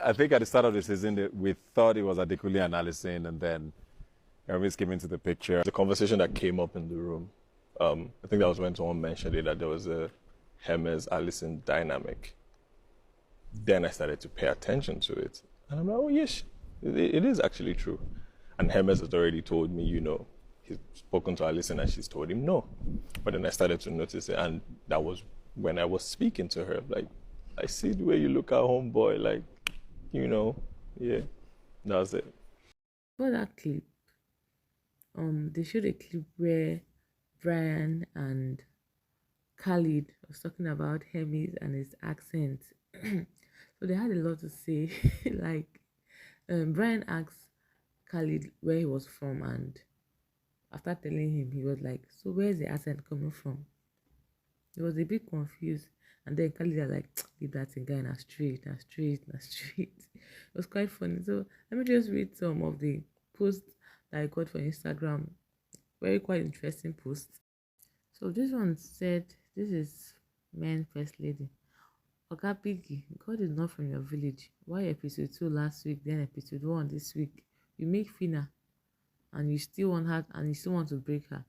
I think at the start of the season, we thought it was Adekunle and allysn, and then Hermes came into the picture. The conversation that came up in the room, I think that was when someone mentioned it, that there was a Hermes allysn dynamic. Then I started to pay attention to it. And I'm like, oh, yes, it is actually true. And Hermes has already told me, he's spoken to allysn and she's told him no. But then I started to notice it, and that was when I was speaking to her. Like, I see the way you look at homeboy, like, yeah, that was it. For that clip, they showed a clip where Bryann and Khalid was talking about Hermes and his accent. So they had a lot to say. Like, Bryann asked Khalid where he was from, and after telling him, he was like, "So where's the accent coming from?" He was a bit confused. And then Khalid was like, "Leave that thing guy, na straight. It was quite funny. So let me just read some of the posts that I got for Instagram. Very quite interesting posts. So this one said, "This is men first lady. Oga Biggie, God is not from your village. Why episode 2 last week, then episode 1 this week? You make Fina and you still want her and you still want to break her.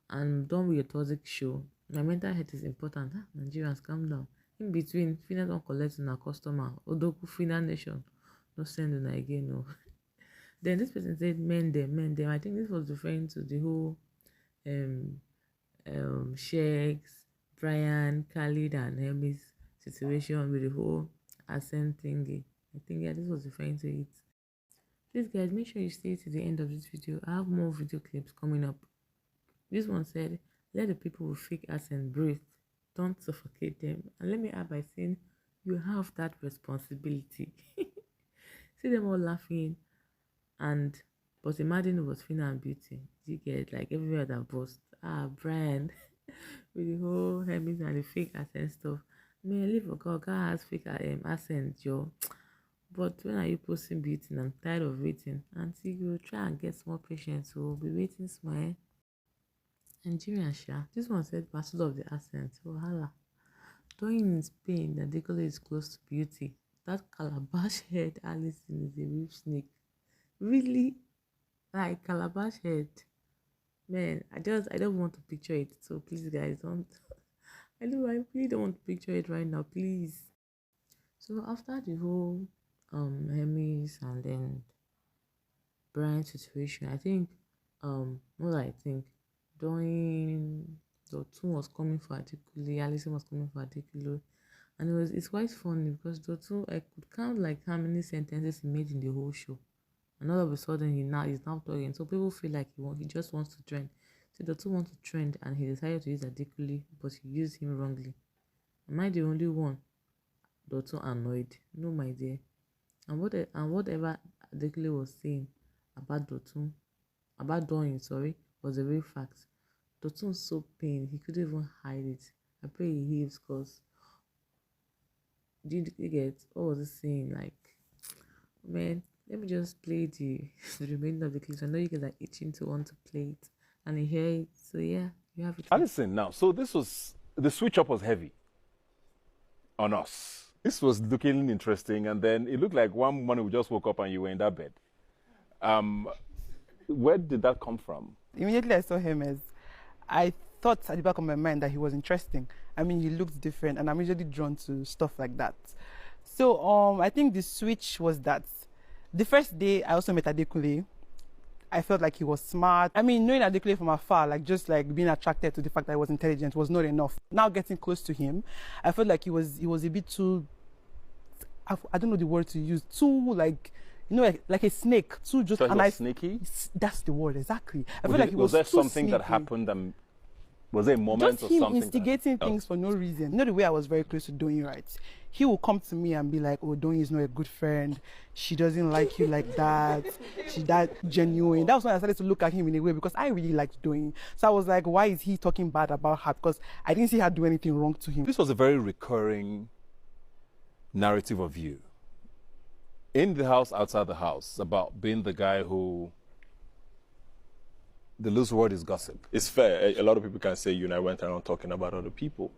I'm done with your toxic show. My mental health is important. Nigerians, calm down. In between, Fina don't collect on a customer. Odoku Fina Nation. No send on again, no." Then this person said, men them. I think this was referring to the whole Sheiks, Bryann, Khalid, and Hermes situation with the whole accent thingy. I think, yeah, this was referring to it. Please, guys, make sure you stay to the end of this video. I have more video clips coming up. This one said, "Let the people with fake accent breathe. Don't suffocate them." And let me add by saying, you have that responsibility. See them all laughing, but imagine it was Fina and Beauty. You get like everywhere that bust. Bryann with the whole Hermes and the fake accent stuff. Man, leave a God has fake accent, yo. But when are you posting Beauty? And I'm tired of waiting. Auntie, you try and get more patience. So we'll be waiting smile. Nigerian Sha. This one said, "Battle of the accent." Oh, hala. Doyin in Spain, that Adekunle is close to Beauty. That calabash head allysn is a real snake. Really? Like calabash head. Man, I don't want to picture it. So please, guys, don't. I really don't want to picture it right now, please. So after the whole Hermes and then Bryann situation, I think Doyin, Dotun was coming for Adekunle, allysn was coming for Adekunle, and it's quite funny because Dotun, I could count like how many sentences he made in the whole show, and all of a sudden he's now talking. So people feel like he just wants to trend. So Dotun wants to trend, and he decided to use Adekunle, but he used him wrongly. Am I the only one Dotun annoyed? No, my dear. And whatever Adekunle was saying about Doyin, was a real fact. Dotun so pain, he couldn't even hide it. I pray he heals, because did you get what was he saying? Like, man, let me just play the remainder of the clips. I know you guys are itching to want to play it and hear it. So yeah, you have it. allysn now. So the switch up was heavy on us. This was looking interesting, and then it looked like one morning we just woke up and you were in that bed. Where did that come from? Immediately I saw Hermes, I thought at the back of my mind that he was interesting. I mean, he looked different, and I'm usually drawn to stuff like that. So I think the switch was that the first day I also met Adekunle. I felt like he was smart. I mean, knowing Adekunle from afar, like just like being attracted to the fact that he was intelligent was not enough. Now getting close to him, I felt like he was a bit too, I don't know the word to use, too like, like a snake, too just. So he was sneaky? That's the word, exactly. I feel like he was there too something sneaky. That happened? Was there a moment just or him something? Instigating things for no reason. You know the way I was very close to Doyin, right? He will come to me and be like, "Oh, Doyin is not a good friend. She doesn't like you like that. She's that genuine." That was when I started to look at him in a way, because I really liked Doyin. So I was like, why is he talking bad about her? Because I didn't see her do anything wrong to him. This was a very recurring narrative of you. In the house, outside the house, about being the guy who, the loose word is gossip. It's fair. A lot of people can say you and I went around talking about other people.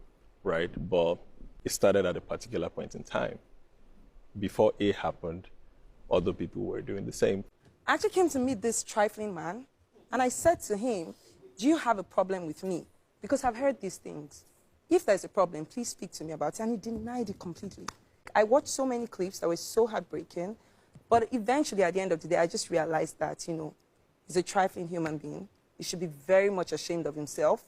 right? But it started at a particular point in time. Before A happened, other people were doing the same. I actually came to meet this trifling man, and I said to him, do you have a problem with me? Because I've heard these things. If there's a problem, please speak to me about it. And he denied it completely. I watched so many clips that were so heartbreaking, but eventually, at the end of the day, I just realized that, he's a trifling human being. He should be very much ashamed of himself.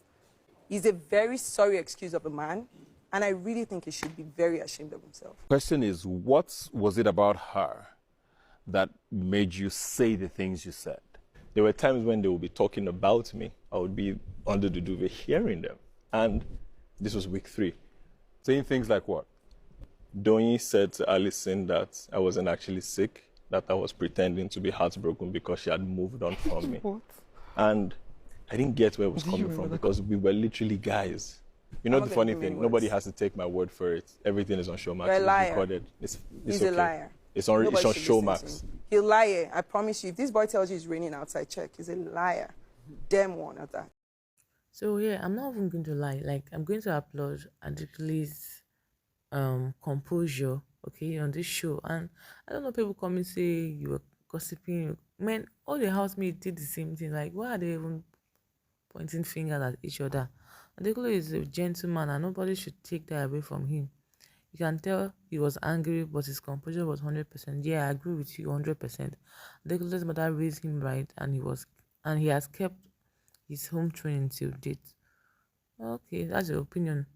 He's a very sorry excuse of a man, and I really think he should be very ashamed of himself. Question is, what was it about her that made you say the things you said? There were times when they would be talking about me. I would be under the duvet hearing them. And this was week 3. Saying things like what? Doyin said to allysn that I wasn't actually sick, that I was pretending to be heartbroken because she had moved on from me. What? And I didn't get where it was coming from because we were literally guys. You know the funny thing, nobody has to take my word for it. Everything is on Showmax. You're a liar. Recorded. It's He's okay. a liar. It's on Nobody should listen to Showmax. him. He'll lie. I promise you. If this boy tells you it's raining outside, check. He's a liar. Damn one at that. So yeah, I'm not even going to lie. Like, I'm going to applaud Adekunle's composure, okay, on this show. And I don't know, people come and say you were gossiping. Man, all the housemates did the same thing. Like, why are they even pointing fingers at each other? Adekunle is a gentleman, and nobody should take that away from him. You can tell he was angry, but his composure was 100%. Yeah, I agree with you 100%. Adekunle's mother raised him right, and he has kept his home training till date. Okay, that's your opinion.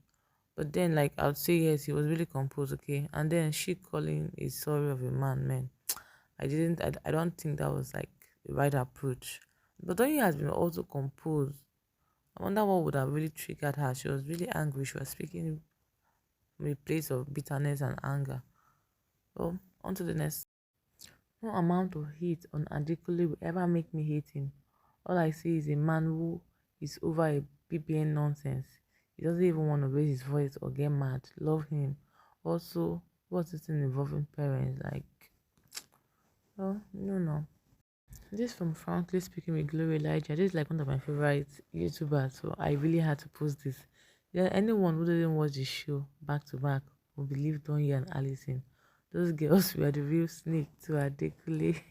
But then, like, I would say yes, he was really composed, okay. And then she calling a sorry of a man. I don't think that was like the right approach. But then he has been also composed. I wonder what would have really triggered her. She was really angry. She was speaking from a place of bitterness and anger. Well, on to the next. No amount of hate on Adekunle will ever make me hate him. All I see is a man who is over a BBN nonsense. He doesn't even want to raise his voice or get mad. Love him. Also, what's this thing involving parents? Like, well, no. This from Frankly Speaking with Glory Elijah. This is like one of my favorite YouTubers, so I really had to post this. Yeah, anyone who didn't watch the show back to back will believe Doyin and allysn. Those girls were the real snake to Adekunle.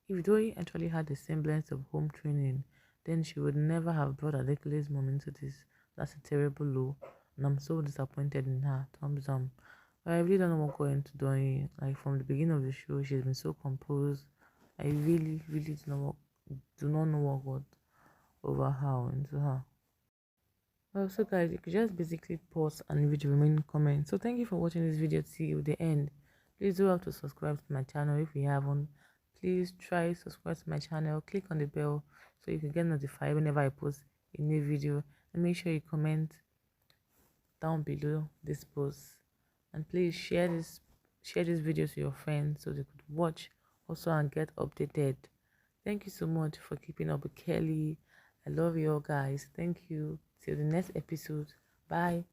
If Doyin actually had a semblance of home training, then she would never have brought Adekunle's mom into this. That's a terrible low, and I'm so disappointed in her. Thumbs up. But I really don't know what going to Doyin. Like, from the beginning of the show, she's been so composed. I really do not know what got over her or into her. Well, so guys, you could just basically pause and read the remaining comments. So thank you for watching this video till the end. Please do have to subscribe to my channel if you haven't. Please try subscribe to my channel. Click on the bell so you can get notified whenever I post a new video. And make sure you comment down below this post. And please share this video to your friends so they could watch also and get updated. Thank you so much for keeping up with Kelly. I love you all, guys. Thank you. Till the next episode. Bye.